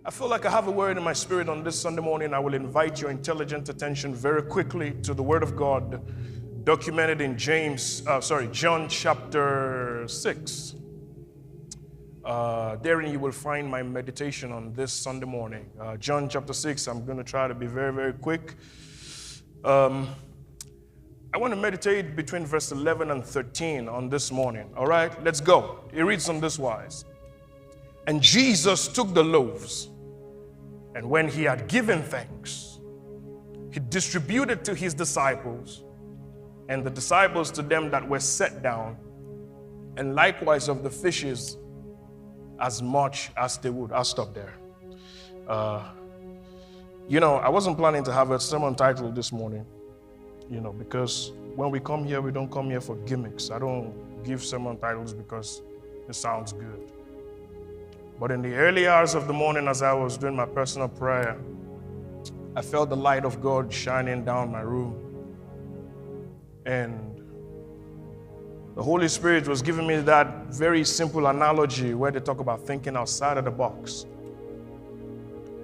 I feel like I have a word in my spirit on this Sunday morning. I will invite your intelligent attention very quickly to the Word of God documented in John chapter 6. Therein you will find my meditation on this Sunday morning. John chapter 6, I'm going to try to be very, very quick. I want to meditate between verse 11 and 13 on this morning. All right, let's go. It reads on this wise. And Jesus took the loaves, and when he had given thanks, he distributed to his disciples, and the disciples to them that were set down, and likewise of the fishes as much as they would. I'll stop there. I wasn't planning to have a sermon title this morning, because when we come here, we don't come here for gimmicks. I don't give sermon titles because it sounds good. But in the early hours of the morning, as I was doing my personal prayer, I felt the light of God shining down my room. And the Holy Spirit was giving me that very simple analogy where they talk about thinking outside of the box.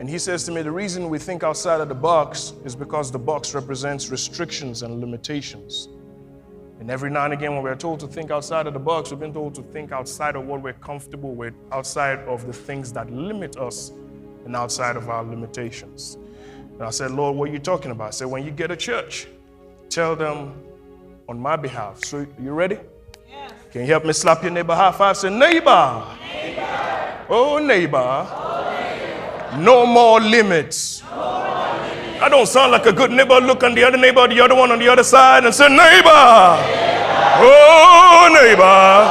And he says to me, the reason we think outside of the box is because the box represents restrictions and limitations. And every now and again, when we're told to think outside of the box, we've been told to think outside of what we're comfortable with, outside of the things that limit us, and outside of our limitations. And I said, Lord, what are you talking about? I said, when you get a church, tell them on my behalf. So, you ready? Yes. Can you help me slap your neighbor high five? Say, neighbor. Neighbor. Oh, neighbor. Oh, neighbor. No more limits. I don't sound like a good neighbor. Look on the other neighbor, the other one on the other side, and say, neighbor. Oh, neighbor.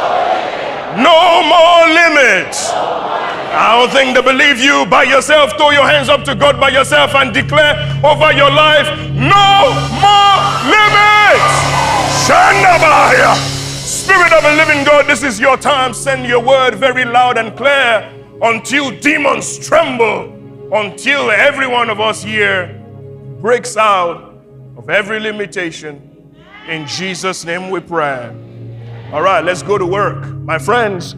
No more limits. I don't think they believe you by yourself. Throw your hands up to God by yourself and declare over your life, no more limits. Shandabaya. Spirit of a living God, this is your time. Send your word very loud and clear until demons tremble, until every one of us here breaks out of every limitation. In Jesus' name we pray. All right, let's go to work. My friends,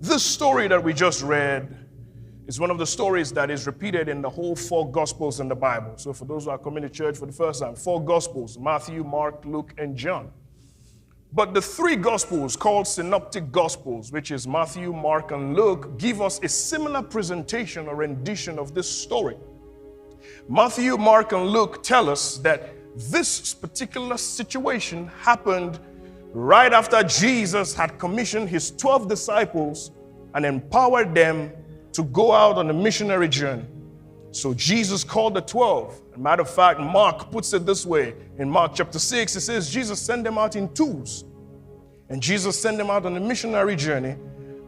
this story that we just read is one of the stories that is repeated in the whole 4 Gospels in the Bible. So for those who are coming to church for the first time, 4 Gospels, Matthew, Mark, Luke, and John. But the 3 Gospels called Synoptic Gospels, which is Matthew, Mark, and Luke, give us a similar presentation or rendition of this story. Matthew, Mark, and Luke tell us that this particular situation happened right after Jesus had commissioned his 12 disciples and empowered them to go out on a missionary journey. So Jesus called the 12. As a matter of fact, Mark puts it this way. In Mark chapter 6, it says Jesus sent them out in twos. And Jesus sent them out on a missionary journey.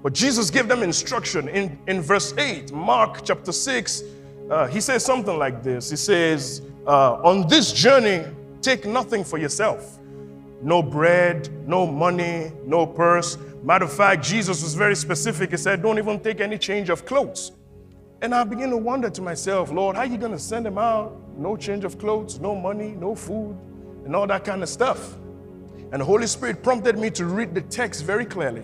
But Jesus gave them instruction. In verse 8, Mark chapter 6, he says something like this. He says, on this journey, take nothing for yourself. No bread, no money, no purse. Matter of fact, Jesus was very specific. He said, don't even take any change of clothes. And I begin to wonder to myself, Lord, how are you going to send them out? No change of clothes, no money, no food, and all that kind of stuff. And the Holy Spirit prompted me to read the text very clearly.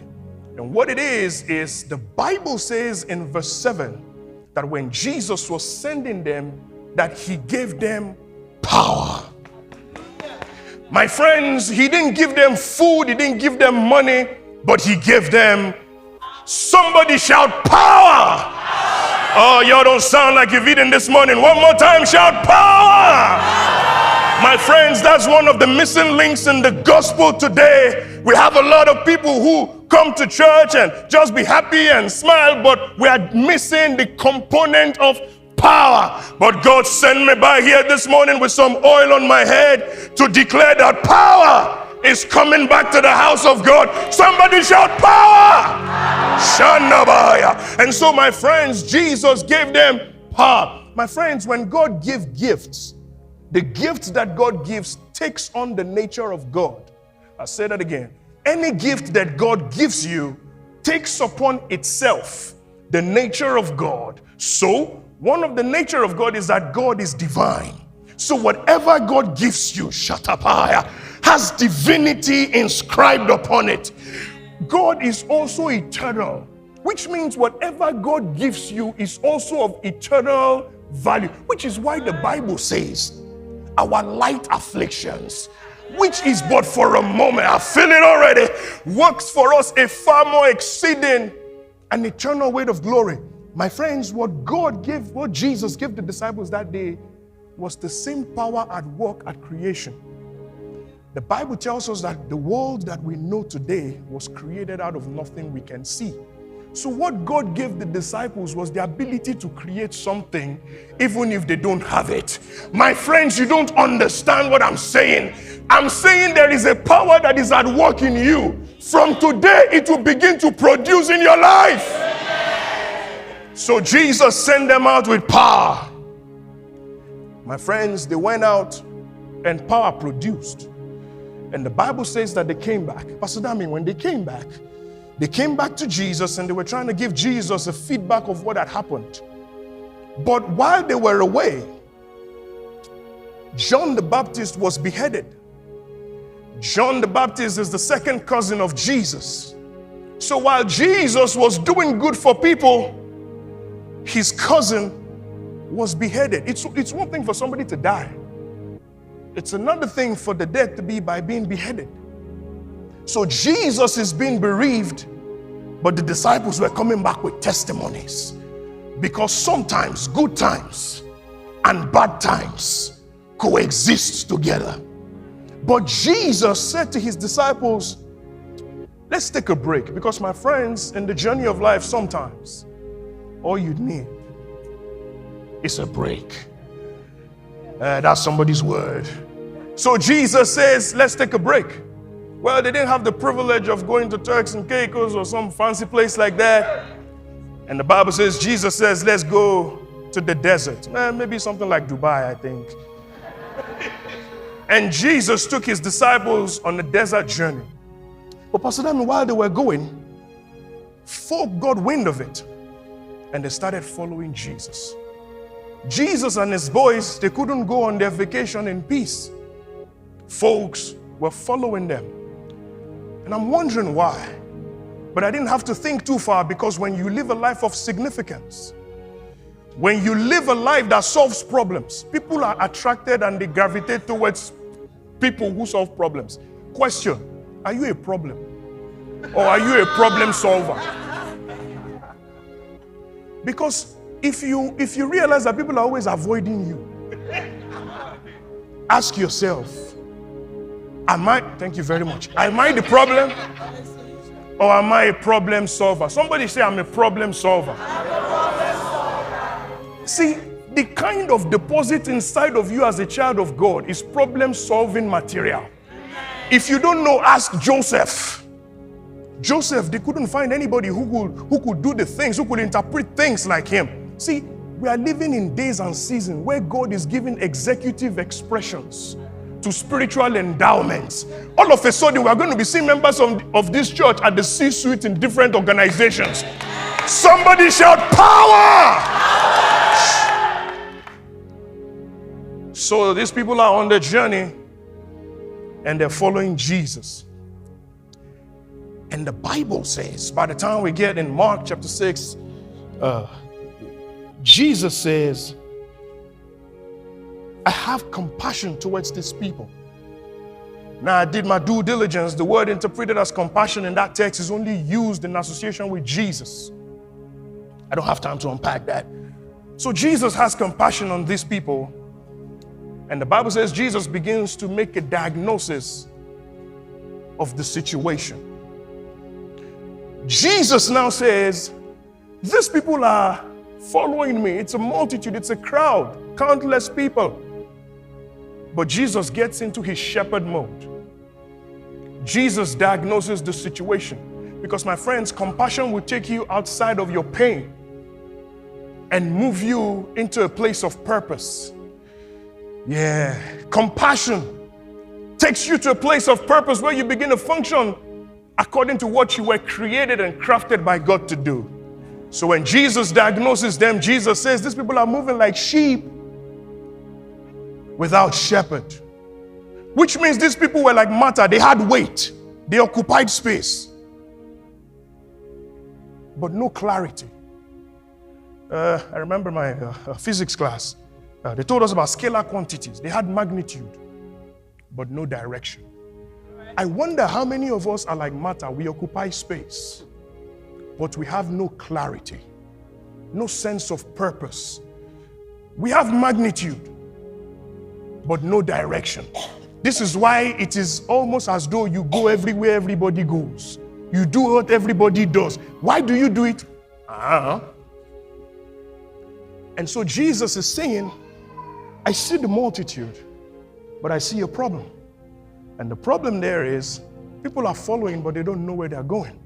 And what it is the Bible says in verse 7 that when Jesus was sending them, that he gave them power. My friends, he didn't give them food, he didn't give them money, but he gave them, somebody shout, power. Oh, y'all don't sound like you've eaten this morning. One more time, shout power. My friends, that's one of the missing links in the gospel today. We have a lot of people who come to church and just be happy and smile, but we are missing the component of power. But God sent me by here this morning with some oil on my head to declare that power is coming back to the house of God. Somebody shout power. Shandabaya. And so, my friends, Jesus gave them power. My friends, when God gives gifts, the gift that God gives takes on the nature of God. I'll say that again. Any gift that God gives you takes upon itself the nature of God. So, one of the nature of God is that God is divine. So whatever God gives you, Shatapaya, has divinity inscribed upon it. God is also eternal. which means whatever God gives you is also of eternal value, which is why the Bible says our light afflictions, which is but for a moment, I feel it already, works for us a far more exceeding an eternal weight of glory. My friends, what Jesus gave the disciples that day was the same power at work at creation. The Bible tells us that the world that we know today was created out of nothing we can see. So what God gave the disciples was the ability to create something even if they don't have it. My friends, you don't understand what I'm saying. I'm saying there is a power that is at work in you. From today, it will begin to produce in your life. So Jesus sent them out with power. My friends, they went out and power produced. And the Bible says that they came back. Pastor Dami, when they came back to Jesus and they were trying to give Jesus a feedback of what had happened. But while they were away, John the Baptist was beheaded. John the Baptist is the second cousin of Jesus. So while Jesus was doing good for people, his cousin was beheaded. It's one thing for somebody to die. It's another thing for the death to be by being beheaded. So Jesus is being bereaved, but the disciples were coming back with testimonies. Because sometimes good times and bad times coexist together. But Jesus said to his disciples, let's take a break. Because my friends, in the journey of life, sometimes all you need is a break. That's somebody's word. So Jesus says, let's take a break. Well, they didn't have the privilege of going to Turks and Caicos or some fancy place like that. And the Bible says, Jesus says, let's go to the desert. Maybe something like Dubai, I think. And Jesus took his disciples on a desert journey. But Pastor Dami, while they were going, folk got wind of it. And they started following Jesus. Jesus and his boys, they couldn't go on their vacation in peace. Folks were following them. And I'm wondering why. But I didn't have to think too far, because when you live a life of significance, when you live a life that solves problems, people are attracted and they gravitate towards people who solve problems. Question, are you a problem? Or are you a problem solver? Because if you realize that people are always avoiding you, ask yourself, thank you very much, am I the problem? Or am I a problem solver? Somebody say, I'm a problem solver. See, the kind of deposit inside of you as a child of God is problem solving material. If you don't know, ask Joseph. Joseph, they couldn't find anybody who could do the things, who could interpret things like him. See, we are living in days and seasons where God is giving executive expressions to spiritual endowments. All of a sudden, we are going to be seeing members of this church at the C-suite in different organizations. Somebody shout, power! So these people are on their journey and they're following Jesus. And the Bible says, by the time we get in Mark chapter 6, Jesus says, I have compassion towards these people. Now, I did my due diligence. The word interpreted as compassion in that text is only used in association with Jesus. I don't have time to unpack that. So Jesus has compassion on these people. And the Bible says Jesus begins to make a diagnosis of the situation. Jesus now says, these people are following me. It's a multitude, it's a crowd, countless people. But Jesus gets into his shepherd mode. Jesus diagnoses the situation. Because my friends, compassion will take you outside of your pain and move you into a place of purpose. Yeah, compassion takes you to a place of purpose where you begin to function according to what you were created and crafted by God to do. So when Jesus diagnoses them, Jesus says, these people are moving like sheep without shepherd. Which means these people were like matter. They had weight. They occupied space. but no clarity. I remember my physics class. They told us about scalar quantities. They had magnitude, but no direction. I wonder how many of us are like matter. We occupy space, but we have no clarity, no sense of purpose. We have magnitude, but no direction. This is why it is almost as though you go everywhere everybody goes. You do what everybody does. Why do you do it? And so Jesus is saying, I see the multitude, but I see a problem. And the problem there is people are following, but they don't know where they're going.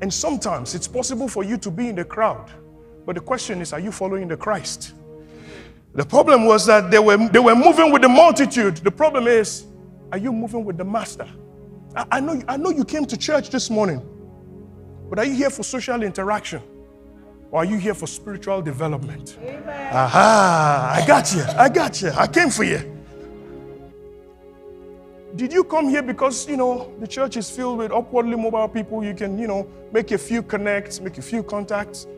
And sometimes it's possible for you to be in the crowd, but the question is, are you following the Christ? The problem was that they were moving with the multitude. The problem is, are you moving with the master? I know you came to church this morning, but are you here for social interaction? Or are you here for spiritual development? Amen. Aha, I got you. I came for you. Did you come here because, the church is filled with upwardly mobile people? You can, make a few connects, make a few contacts.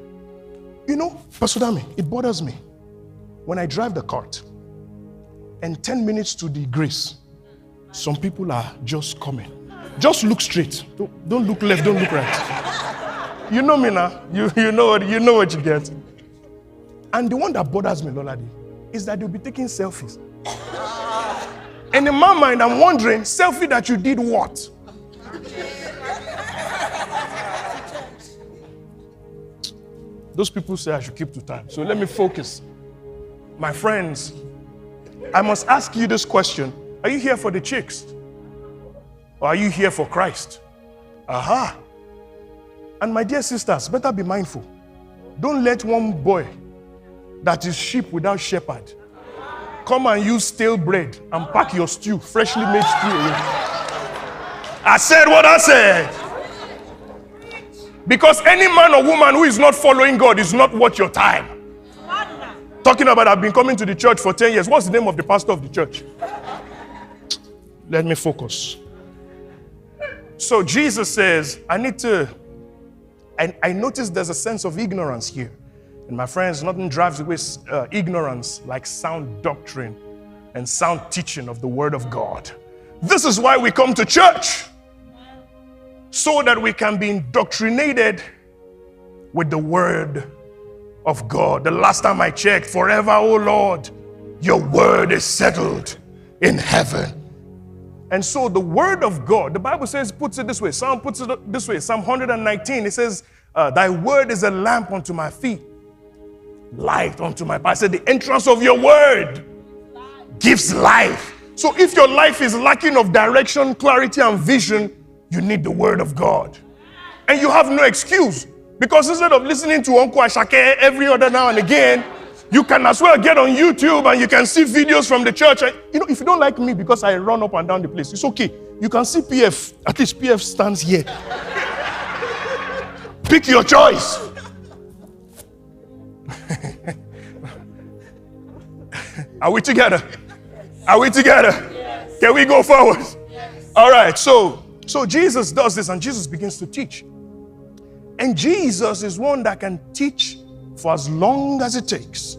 Pastor Dami, it bothers me. When I drive the cart, and 10 minutes to the grace, some people are just coming. Just look straight. Don't look left, don't look right. You know me now. You know what you get. And the one that bothers me, Loladi, is that they'll be taking selfies. And in my mind, I'm wondering, selfie that you did what? Those people say I should keep to time. So let me focus. My friends, I must ask you this question. Are you here for the chicks? Or are you here for Christ? Aha. And my dear sisters, better be mindful. Don't let one boy that is sheep without shepherd come and use stale bread and pack your stew, freshly made stew away. I said what I said. Because any man or woman who is not following God is not worth your time. Talking about I've been coming to the church for 10 years. What's the name of the pastor of the church? Let me focus. So Jesus says, I notice there's a sense of ignorance here. And my friends, nothing drives away ignorance like sound doctrine and sound teaching of the Word of God. This is why we come to church, so that we can be indoctrinated with the Word of God. The last time I checked, forever, O Lord, your word is settled in heaven. And so the Word of God, the Bible puts it this way. Psalm puts it this way. Psalm 119, it says, thy word is a lamp unto my feet, light unto my path. I said, the entrance of your word gives life. So if your life is lacking of direction, clarity, and vision, you need the Word of God. And you have no excuse. Because instead of listening to Uncle Ashake every other now and again, you can as well get on YouTube and you can see videos from the church. And, if you don't like me because I run up and down the place, it's okay. You can see PF. At least PF stands here. Pick your choice. Are we together? Are we together? Yes. Can we go forward? Yes. All right. So Jesus does this and Jesus begins to teach. And Jesus is one that can teach for as long as it takes.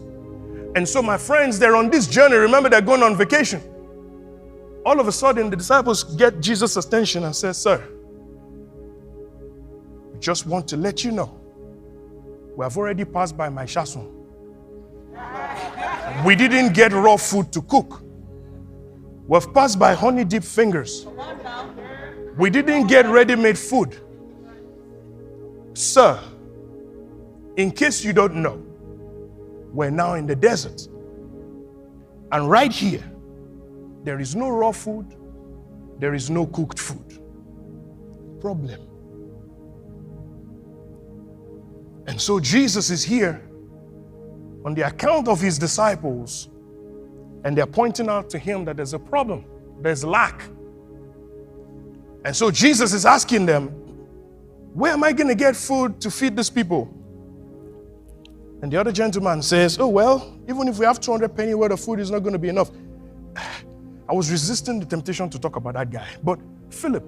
And so my friends, they're on this journey. Remember, they're going on vacation. All of a sudden, the disciples get Jesus' attention and say, sir, we just want to let you know, we have already passed by my shasun. We didn't get raw food to cook. We've passed by honey-dipped fingers. We didn't get ready-made food. Sir, in case you don't know, we're now in the desert. And right here, there is no raw food. There is no cooked food. Problem. And so Jesus is here on the account of his disciples, and they're pointing out to him that there's a problem. There's lack. And so Jesus is asking them, where am I going to get food to feed these people? And the other gentleman says, oh, well, even if we have 200 penny worth of food, it's not going to be enough. I was resisting the temptation to talk about that guy. But Philip,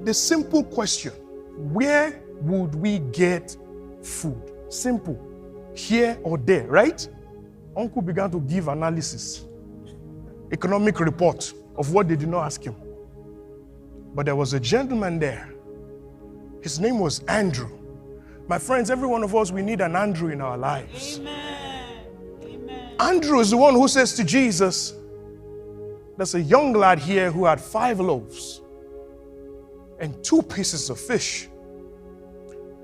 the simple question, where would we get food? Simple. Here or there, right? Uncle began to give analysis, economic report of what they did not ask him. But there was a gentleman there. His name was Andrew. My friends, every one of us, we need an Andrew in our lives. Amen. Amen. Andrew is the one who says to Jesus, there's a young lad here who had 5 loaves and 2 pieces of fish.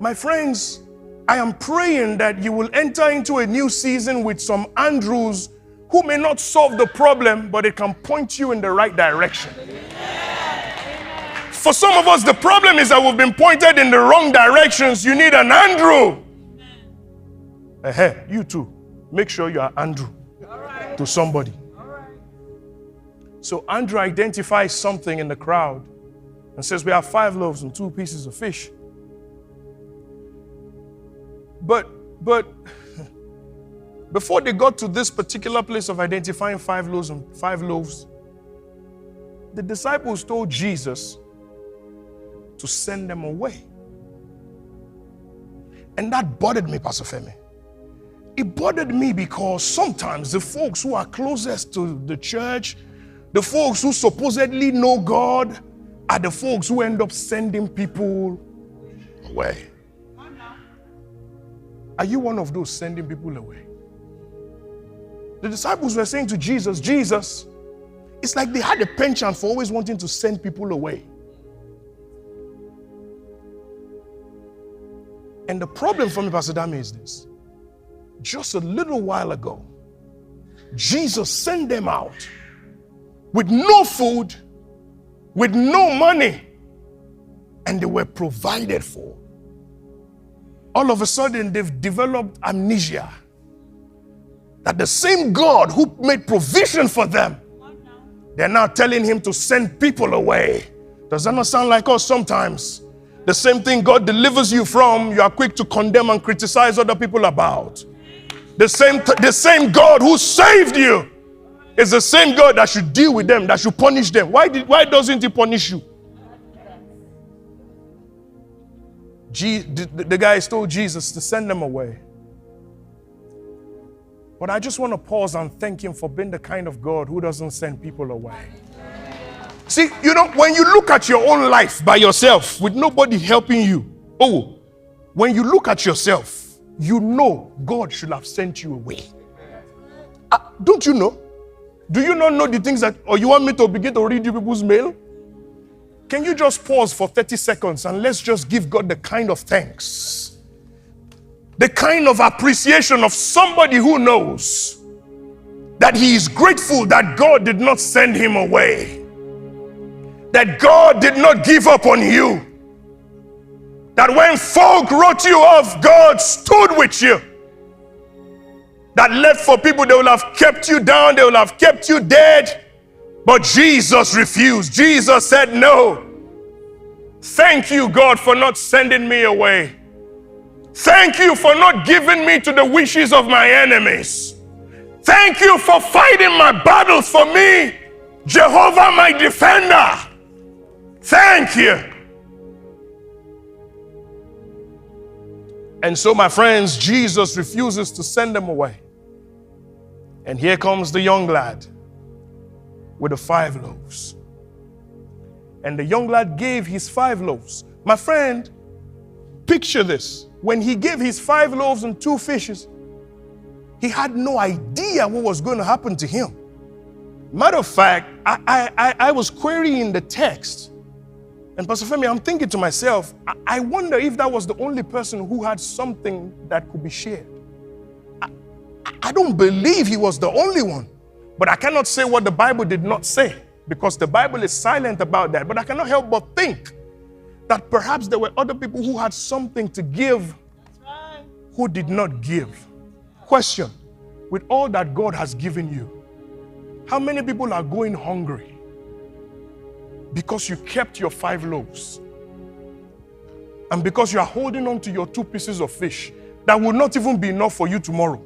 My friends, I am praying that you will enter into a new season with some Andrews who may not solve the problem, but it can point you in the right direction. For some of us, the problem is that we've been pointed in the wrong directions. You need an Andrew. You too. Make sure you are Andrew to somebody. So Andrew identifies something in the crowd and says, we have 5 loaves and 2 pieces of fish. But before they got to this particular place of identifying 5 loaves and 5 loaves, the disciples told Jesus to send them away. And that bothered me, Pastor Femi. It bothered me because sometimes the folks who are closest to the church, the folks who supposedly know God, are the folks who end up sending people away. Are you one of those sending people away? The disciples were saying to Jesus, Jesus, it's like they had a penchant for always wanting to send people away. And the problem for me, Pastor Dami, is this. Just a little while ago, Jesus sent them out with no food, with no money, and they were provided for. All of a sudden, they've developed amnesia that the same God who made provision for them, they're now telling him to send people away. Does that not sound like us sometimes? The same thing God delivers you from, you are quick to condemn and criticize other people about. The same God who saved you is the same God that should deal with them, that should punish them. Why doesn't he punish you? The guys told Jesus to send them away. But I just want to pause and thank him for being the kind of God who doesn't send people away. See, you know, when you look at your own life by yourself with nobody helping you, when you look at yourself, you know God should have sent you away. Don't you know? Do you not know the things that, or you want me to begin to read you people's mail? Can you just pause for 30 seconds and let's just give God the kind of thanks, the kind of appreciation of somebody who knows that he is grateful that God did not send him away, that God did not give up on you, that when folk wrote you off, God stood with you, that left for people, they will have kept you down, they will have kept you dead. But Jesus refused. Jesus said, no. Thank you, God, for not sending me away. Thank you for not giving me to the wishes of my enemies. Thank you for fighting my battles for me, Jehovah, my defender. Thank you. And so, my friends, Jesus refuses to send them away. And here comes the young lad with the 5 loaves. And the young lad gave his 5 loaves. My friend, picture this. When he gave his 5 loaves and 2 fishes, he had no idea what was going to happen to him. Matter of fact, I was querying the text. And Pastor Femi, I'm thinking to myself, I wonder if that was the only person who had something that could be shared. I don't believe he was the only one. But I cannot say what the Bible did not say, because the Bible is silent about that. But I cannot help but think that perhaps there were other people who had something to give who did not give. Question, with all that God has given you, how many people are going hungry because you kept your 5 loaves and because you are holding on to your 2 pieces of fish that will not even be enough for you tomorrow?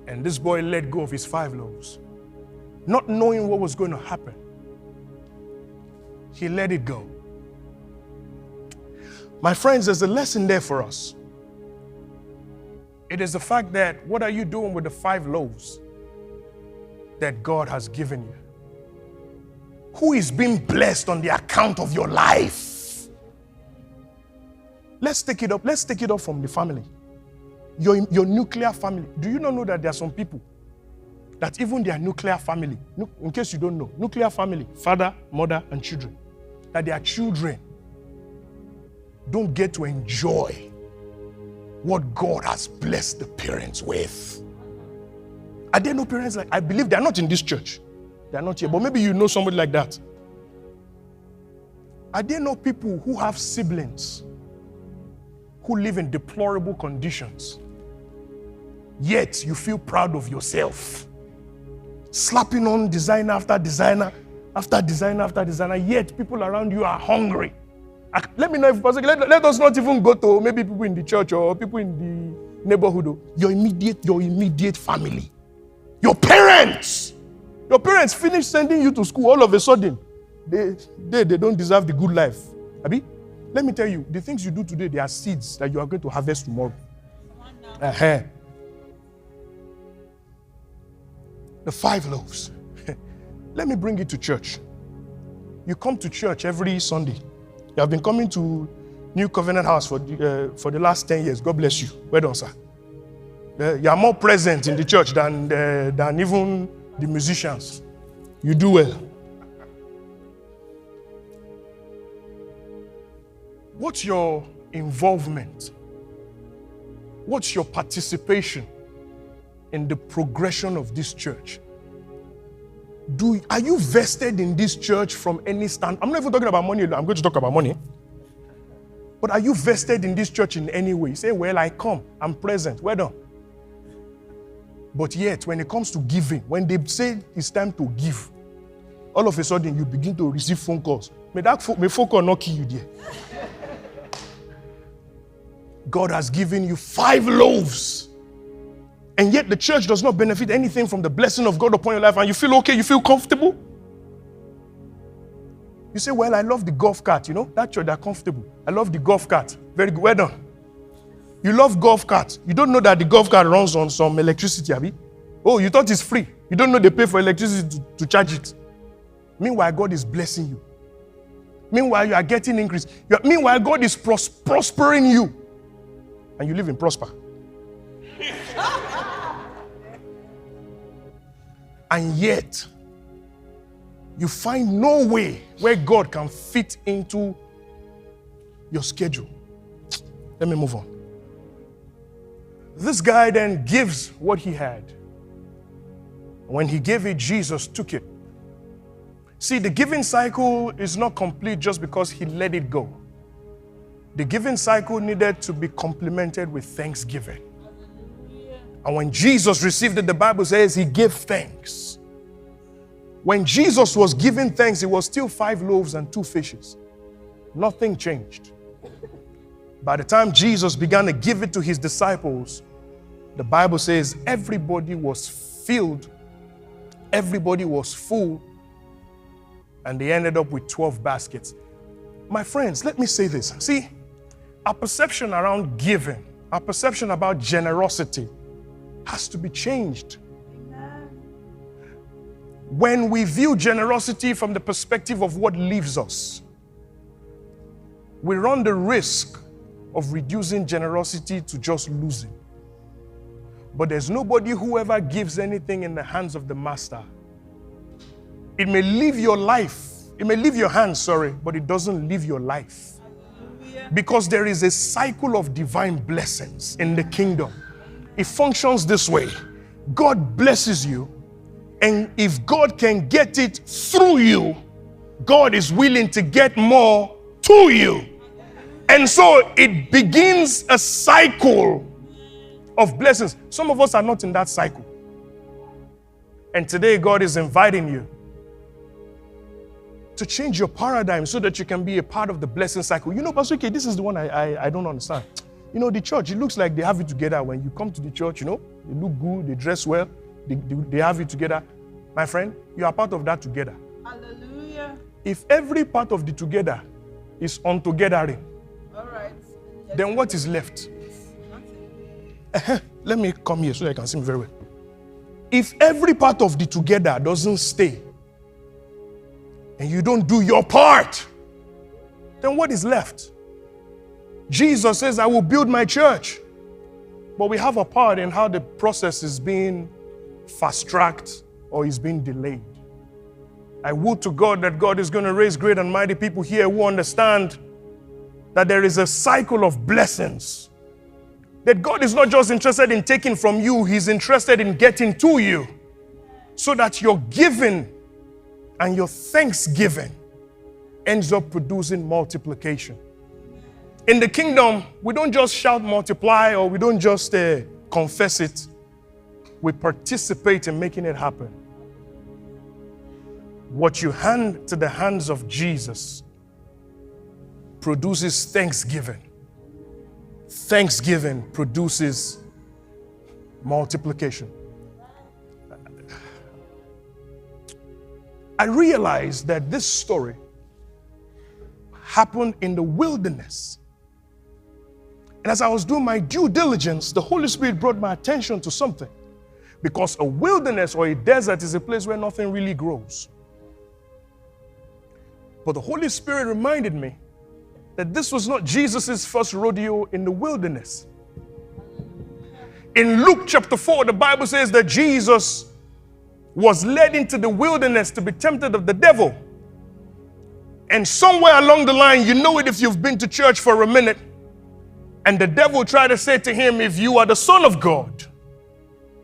And this boy let go of his 5 loaves, not knowing what was going to happen. He let it go. My friends, there's a lesson there for us. It is the fact that what are you doing with the 5 loaves that God has given you? Who is being blessed on the account of your life? Let's take it up. Let's take it up from the family. Your nuclear family. Do you not know that there are some people that even their nuclear family, in case you don't know, nuclear family, father, mother, and children, that their children don't get to enjoy what God has blessed the parents with? Are there no parents like, I believe they're not in this church. They're not here, but maybe you know somebody like that. Are there no people who have siblings who live in deplorable conditions, yet you feel proud of yourself? Slapping on designer after designer, after designer after designer, yet people around you are hungry. Let me know if possible. Let us not even go to maybe people in the church or people in the neighborhood. Your immediate family. Your parents. Your parents finish sending you to school. All of a sudden, they don't deserve the good life. Abi? Let me tell you, the things you do today, they are seeds that you are going to harvest tomorrow. The 5 loaves. Let me bring it to church. You come to church every Sunday. You have been coming to New Covenant House for the last 10 years. God bless you. Well done, sir. You are more present in the church than even the musicians. You do well. What's your involvement? What's your participation in the progression of this church? Are you vested in this church from any stand? I'm not even talking about money. I'm going to talk about money. But are you vested in this church in any way? You say, well, I come. I'm present. Well done. But yet, when it comes to giving, when they say it's time to give, all of a sudden you begin to receive phone calls. May phone call not kill you there. God has given you 5 loaves. And yet the church does not benefit anything from the blessing of God upon your life, and you feel okay, you feel comfortable. You say, well, I love the golf cart, you know, that church, they're comfortable. I love the golf cart. Very good, well done. You love golf carts. You don't know that the golf cart runs on some electricity, Abi? Oh, you thought it's free. You don't know they pay for electricity to charge it. Meanwhile, God is blessing you. Meanwhile, you are getting increase. Meanwhile, God is prospering you. And you live in prosper. And yet, you find no way where God can fit into your schedule. Let me move on. This guy then gives what he had. When he gave it, Jesus took it. See, the giving cycle is not complete just because he let it go. The giving cycle needed to be complemented with thanksgiving. And when Jesus received it, the Bible says he gave thanks. When Jesus was giving thanks, it was still 5 loaves and 2 fishes. Nothing changed. By the time Jesus began to give it to his disciples, the Bible says everybody was filled, everybody was full, and they ended up with 12 baskets. My friends, let me say this. See, our perception around giving, our perception about generosity has to be changed. Amen. When we view generosity from the perspective of what leaves us, we run the risk of reducing generosity to just losing. But there's nobody who ever gives anything in the hands of the master. It may leave your life, it may leave your hands, but it doesn't leave your life. Because there is a cycle of divine blessings in the kingdom. It functions this way. God blesses you, and if God can get it through you, God is willing to get more to you. And so it begins a cycle of blessings. Some of us are not in that cycle. And today God is inviting you to change your paradigm so that you can be a part of the blessing cycle. You know, Pastor Oke, this is the one I don't understand. You know, the church, it looks like they have it together. When you come to the church, you know, they look good, they dress well, they have it together. My friend, you are part of that together. Hallelujah. If every part of the together is untogethering, All right. then what is left? Nothing. Let me come here so that I can see me very well. If every part of the together doesn't stay, and you don't do your part, then what is left? Jesus says, I will build my church. But we have a part in how the process is being fast-tracked or is being delayed. I would to God that God is going to raise great and mighty people here who understand that there is a cycle of blessings. That God is not just interested in taking from you, He's interested in getting to you. So that your giving and your thanksgiving ends up producing multiplication. In the kingdom, we don't just shout multiply or we don't just confess it. We participate in making it happen. What you hand to the hands of Jesus produces thanksgiving. Thanksgiving produces multiplication. I realized that this story happened in the wilderness. And as I was doing my due diligence, the Holy Spirit brought my attention to something. Because a wilderness or a desert is a place where nothing really grows. But the Holy Spirit reminded me that this was not Jesus' first rodeo in the wilderness. In Luke chapter 4, the Bible says that Jesus was led into the wilderness to be tempted of the devil. And somewhere along the line, you know it if you've been to church for a minute, and the devil tried to say to him, if you are the Son of God,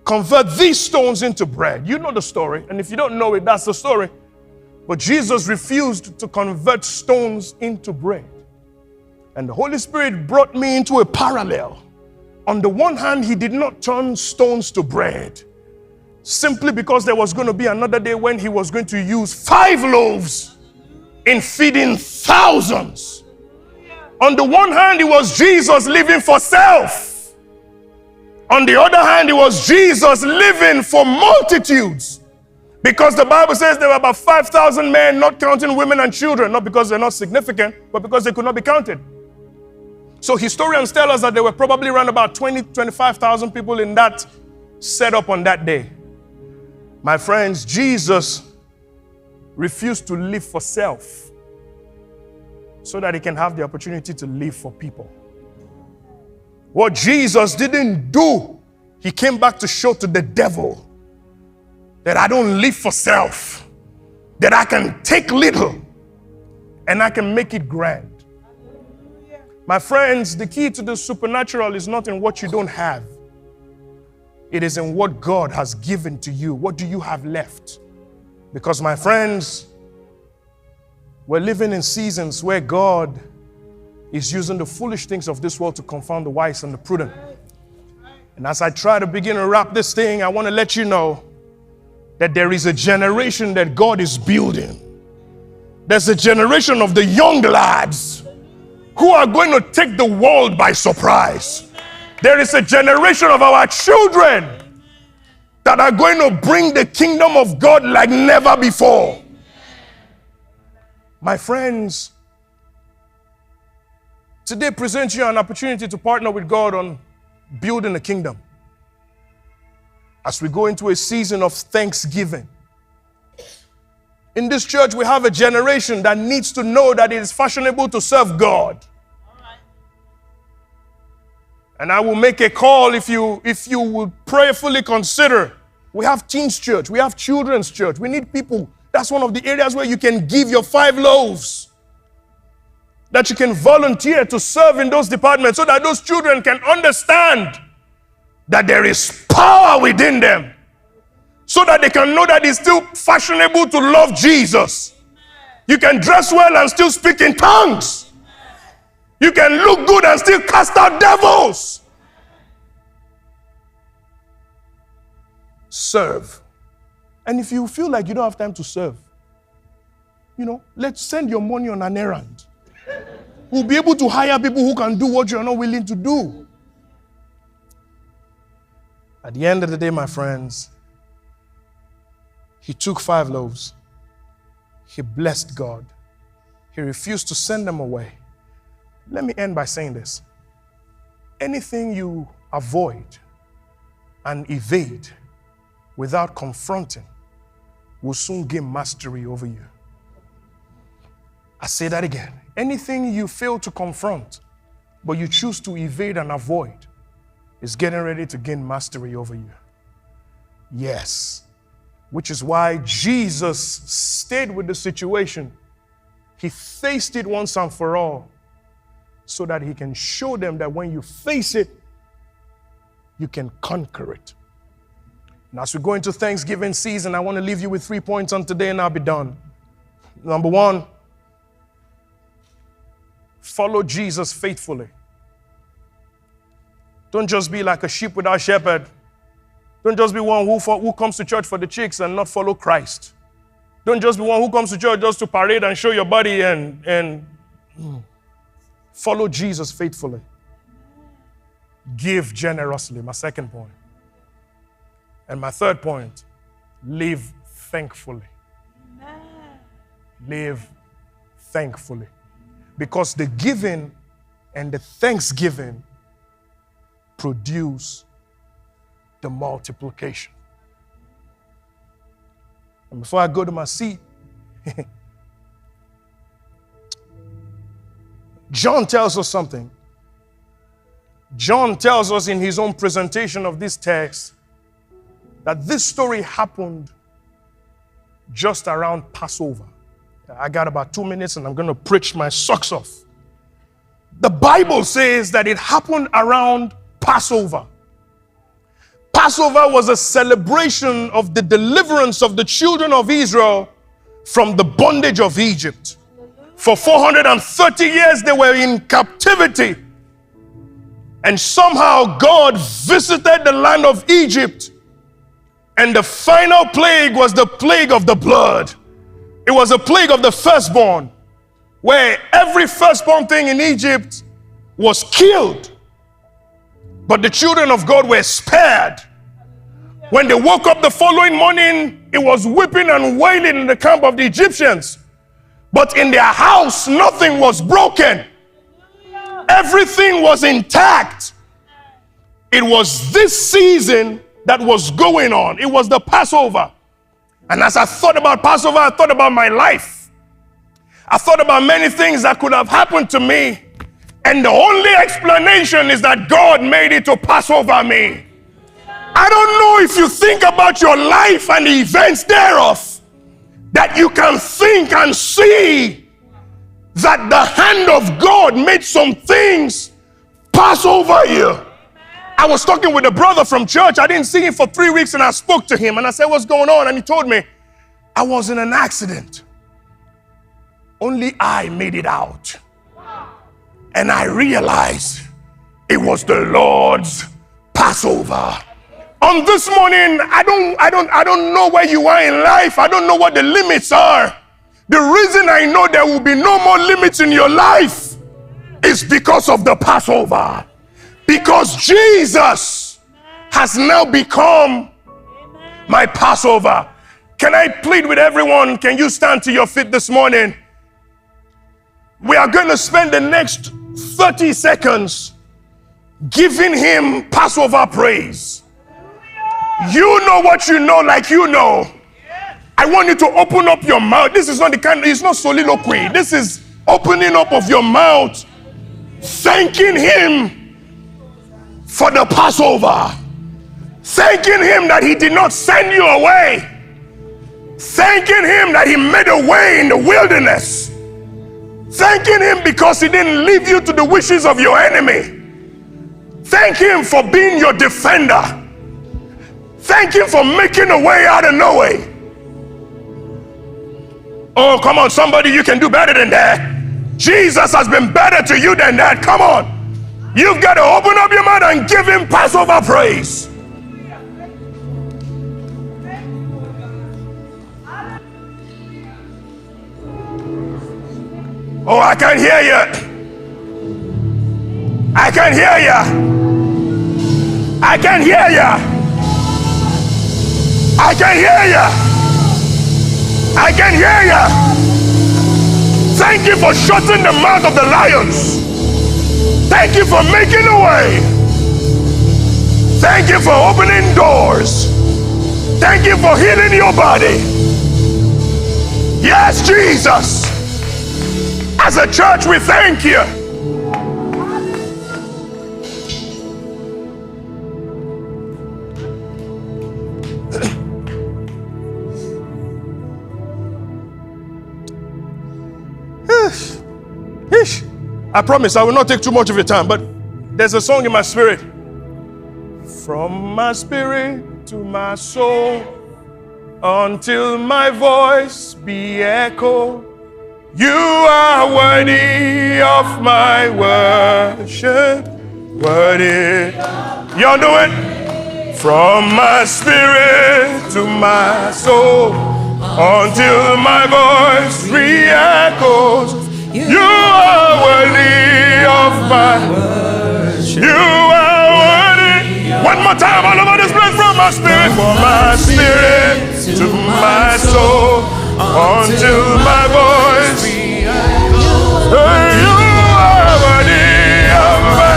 convert these stones into bread. You know the story, and if you don't know it, that's the story. But Jesus refused to convert stones into bread. And the Holy Spirit brought me into a parallel. On the one hand, He did not turn stones to bread, simply because there was going to be another day when He was going to use 5 loaves in feeding thousands. On the one hand, it was Jesus living for self. On the other hand, it was Jesus living for multitudes. Because the Bible says there were about 5,000 men, not counting women and children, not because they're not significant, but because they could not be counted. So historians tell us that there were probably around about 25,000 people in that setup on that day. My friends, Jesus refused to live for self so that He can have the opportunity to live for people. What Jesus didn't do, He came back to show to the devil that I don't live for self, that I can take little and I can make it grand. My friends, the key to the supernatural is not in what you don't have. It is in what God has given to you. What do you have left? Because my friends, we're living in seasons where God is using the foolish things of this world to confound the wise and the prudent. And as I try to begin to wrap this thing, I want to let you know that there is a generation that God is building. There's a generation of the young lads who are going to take the world by surprise. There is a generation of our children that are going to bring the kingdom of God like never before. My friends, today presents you an opportunity to partner with God on building the kingdom. As we go into a season of thanksgiving. In this church, we have a generation that needs to know that it is fashionable to serve God. And I will make a call if you would prayerfully consider. We have teens church, we have children's church. We need people. That's one of the areas where you can give your 5 loaves. That you can volunteer to serve in those departments so that those children can understand that there is power within them. So that they can know that it's still fashionable to love Jesus. You can dress well and still speak in tongues. You can look good and still cast out devils. Serve. And if you feel like you don't have time to serve, let's send your money on an errand. We'll be able to hire people who can do what you're not willing to do. At the end of the day, my friends, He took 5 loaves. He blessed God. He refused to send them away. Let me end by saying this. Anything you avoid and evade without confronting will soon gain mastery over you. I say that again. Anything you fail to confront, but you choose to evade and avoid, is getting ready to gain mastery over you. Yes. Which is why Jesus stayed with the situation. He faced it once and for all, so that he can show them that when you face it, you can conquer it. And as we go into Thanksgiving season, I want to leave you with 3 points on today and I'll be done. Number one, follow Jesus faithfully. Don't just be like a sheep without shepherd. Don't just be one who comes to church for the chicks and not follow Christ. Don't just be one who comes to church just to parade and show your body and follow Jesus faithfully. Give generously, my second point. And my third point, live thankfully. Live thankfully. Because the giving and the thanksgiving produce the multiplication. And before I go to my seat, John tells us something. John tells us in his own presentation of this text that this story happened just around Passover. I got about 2 minutes and I'm going to preach my socks off. The Bible says that it happened around Passover. Passover was a celebration of the deliverance of the children of Israel from the bondage of Egypt. For 430 years they were in captivity. And somehow God visited the land of Egypt. And the final plague was the plague of the blood. It was a plague of the firstborn, where every firstborn thing in Egypt was killed. But the children of God were spared. When they woke up the following morning, it was weeping and wailing in the camp of the Egyptians. But in their house, nothing was broken. Everything was intact. It was this season that was going on. It was the Passover. And as I thought about Passover, I thought about my life. I thought about many things that could have happened to me. And the only explanation is that God made it to pass over me. I don't know if you think about your life and the events thereof, that you can think and see that the hand of God made some things pass over you. I was talking with a brother from church. I didn't see him for 3 weeks and I spoke to him and I said, what's going on? And he told me, I was in an accident. Only I made it out. And I realized it was the Lord's Passover. On this morning, I don't know where you are in life. I don't know what the limits are. The reason I know there will be no more limits in your life is because of the Passover. Because Jesus has now become my Passover. Can I plead with everyone? Can you stand to your feet this morning? We are going to spend the next 30 seconds giving him Passover praise. You know what you know like you know. I want you to open up your mouth. This is not the kind, it's not soliloquy. This is opening up of your mouth, thanking him for the Passover. Thanking him that he did not send you away. Thanking him that he made a way in the wilderness. Thanking him because he didn't leave you to the wishes of your enemy. Thank him for being your defender. Thank him for making a way out of no way. Oh, come on, somebody, you can do better than that. Jesus has been better to you than that. Come on. You've got to open up your mouth and give him Passover praise. Oh, I can hear you. I can hear you. I can hear you. I can hear you. I can hear you. Thank you for shutting the mouth of the lions. Thank you for making a way. Thank you for opening doors. Thank you for healing your body. Yes, Jesus. As a church, we thank you. I promise I will not take too much of your time, but there's a song in my spirit. From my spirit to my soul, until my voice be echoed, you are worthy of my worship. Worthy. Y'all do it? From my spirit to my soul, until my voice re-echoes, you are worthy of my worship. You are worthy. One more time, all over this place. From my spirit to my soul, until my voice. Hey, you are worthy of my.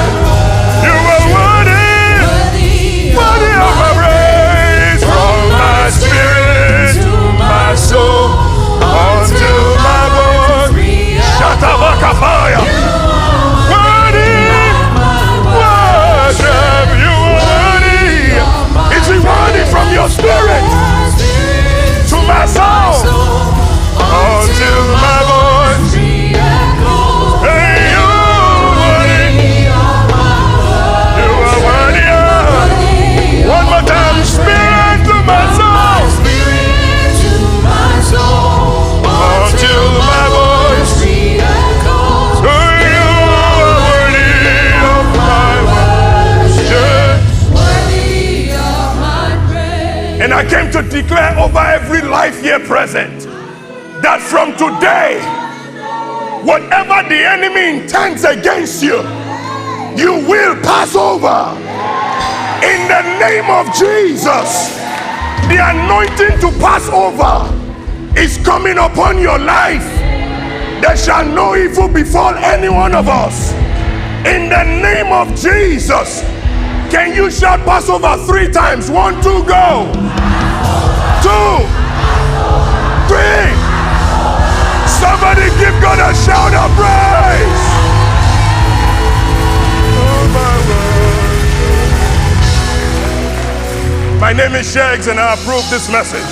You are worthy of my praise. From my spirit to my soul, until my voice. Shatabakapaya. Worthy, worship. You are worthy. Is he worthy from your spirit to my soul, until my voice? Hey, you are worthy. You are worthy. One more time, spirit to my soul, until my voice. And I came to declare over every life here present that from today, whatever the enemy intends against you, you will pass over. In the name of Jesus, the anointing to pass over is coming upon your life. There shall no evil befall any one of us. In the name of Jesus. Can you shout Passover 3 times? 1, 2, go. 2, 3. Somebody give God a shout of praise. Oh my name is Shags and I approve this message.